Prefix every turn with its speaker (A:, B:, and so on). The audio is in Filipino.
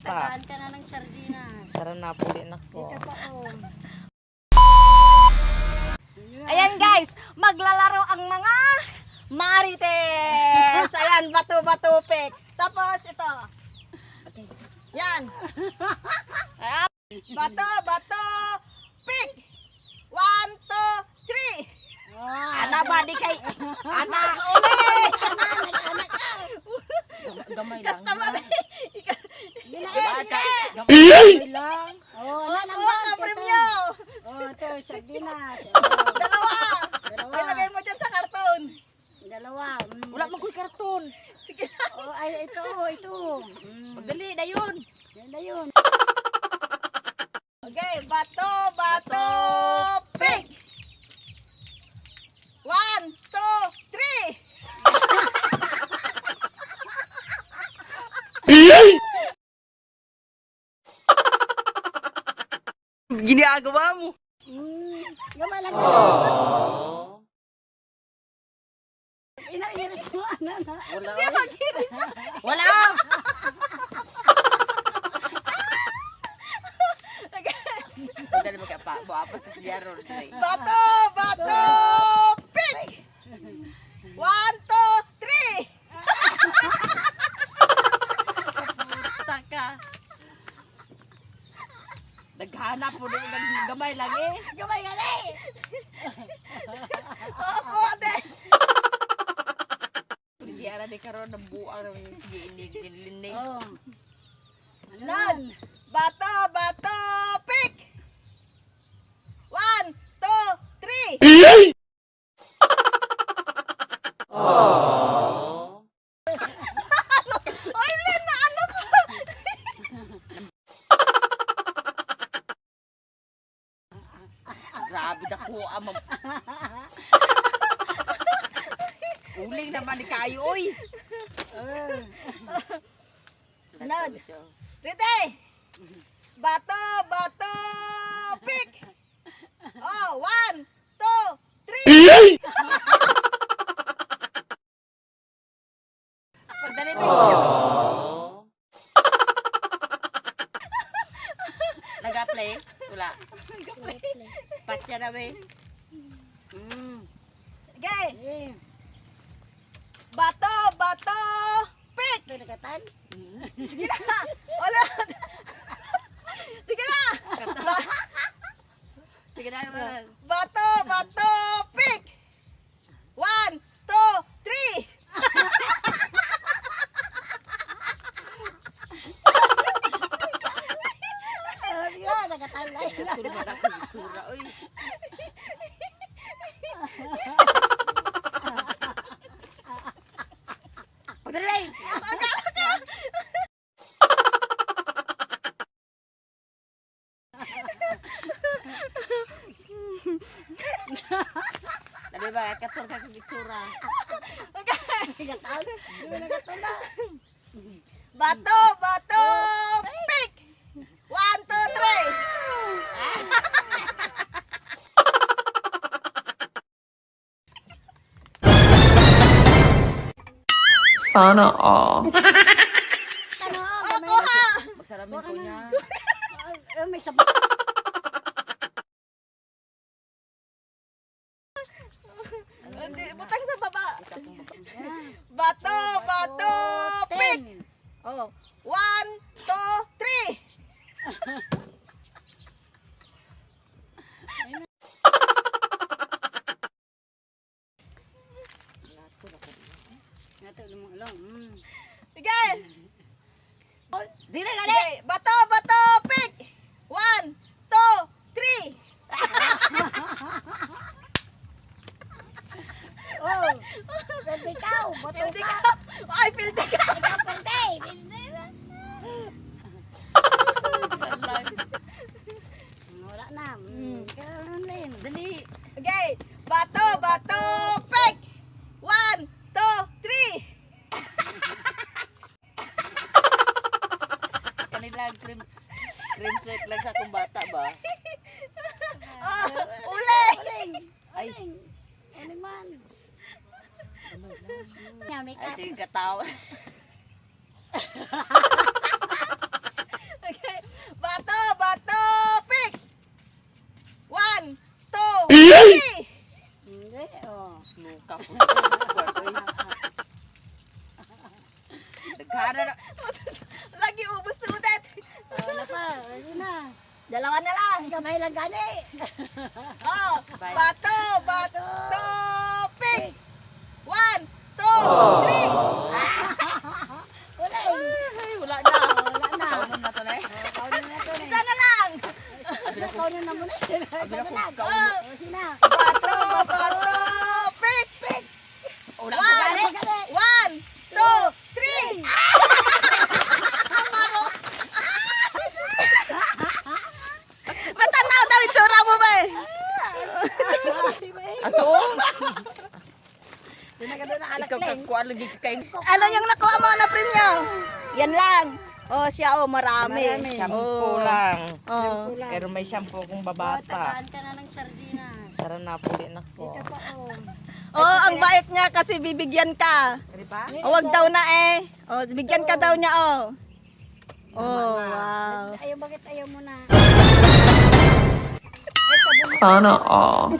A: Tagaan ka na ng sardinas.
B: Para napuli na ko.
A: Ito pa oh.
C: Ayan guys, maglalaro ang mga marites. Ayan, bato-batupik. Tapos ito.
B: Okay.
C: Yan. Ayan. Bato, pick. 1, 2, 3.
B: Ana ba di kay ana
C: Uli!
B: gamay lang.
C: Kasta man.
B: Gamay lang.
A: Oh,
C: Kuha ka premyo.
A: Oh, ito sardinas.
C: Dalawa.
A: Dalawa.
C: Ilagay mo dyan sa karton.
A: Dalawa.
B: Wala man ko'y karton.
C: Sige na.
A: Oh, ay ito.
B: Magdali dayon.
A: Yan na yun.
C: Okay, bato, pick. 1, 2, 3.
B: Ginagawa mo.
A: Gamay lang. Ina-iris mo, ana na.
B: Wala.
C: Di mag-iris.
B: Wala. Dali mo kay pa. Buapas ta si Jaron.
C: Bato, pick. 1, 2, 3.
B: Taka. Naghanap po din ng gamay lang eh.
A: Gamay nga na eh.
C: Oo, kuha din.
B: Hindi ara di karon ng buang giniling.
A: Oh.
C: Nan. Bato, pick. 1, 2, 3. Ay, Len, na ano ko?
B: Grabe na ko amam. Uling naman ni kayo oy.
C: Nan. Rite. Bato, pick. Oh, 1, 2, 3.
B: Pagdali mo. Nag-play? Wala. Patya na ba?
C: Okay.
A: Eh,
C: Bato, pick.
A: ito nakatan.
C: Sige na. Wala. Sige na.
B: Sige na naman.
C: Bato, pick. 1, 2, 3.
A: Yan, nakatan lang.
B: Surma na ko sura oy. Pagdali. Dali ba kator ka kung itsura.
A: Nakatan. Yung nakatan na.
C: Bato, pick. 1, 2, 3.
B: Sana all.
A: Ano?
C: Oh, kuha.
B: Magsalamin ko niya.
A: May sabon.
C: Butang sa baba.
B: Isa kong baba.
C: Bato, pick. Oh, 1, 2, 3.
A: Nato lumang along.
C: Sige.
B: Dili ka
C: Sige. Bato, pick. 1, 2, 3.
A: Oh, pwede ikaw. Bato
C: Pildi
A: ka.
C: ka. Ay, pildi ka.
A: Ikaw pwede. Wala na. Kailan din.
B: Dali.
C: Okay. Bato, pick. 1, 2, 3.
B: Kanila cream set lang sa akong bata ba?
C: Oh, uli.
A: Uling.
B: Ay,
A: Uling man. Yummy
B: ay
A: ka.
B: sige katawa.
C: Dalawa na lang.
A: Kamay lang gani.
C: Oh,
B: Bye.
C: bato, pick. 1, 2, 3.
A: Ulit.
B: Ay, wala na.
A: Wala na.
B: Kaunon na to na eh.
A: Kaunin na to.
C: Isa na lang.
A: Kaunin na muna. Isa na lang.
B: Kaunin.
A: O, sina.
C: Bato, pick.
B: Wala ko gani.
C: 1, 2, 3. Matanaw daw yung tsura mo ba eh?
B: Ato.
A: Pinagano na alak
B: Ikaw
A: lang.
B: kakuan lagi ka kain.
C: Ano yung nakuha mo na premyo? Yan lang. Oh, siya marami.
A: Marami.
D: Shampoo lang.
C: Oh.
D: Pero may shampoo kong
A: Bata.
D: babata.
A: ka na ng sardinas.
D: Tara na po din ako.
A: Ito pa oh.
C: Oh, ang bait niya kasi bibigyan ka.
B: Kari pa?
C: Oh, wag daw na eh. Oh, bigyan ka daw niya oh. Oh, wow.
A: Ayaw, bakit ayaw mo na?
E: Sana all.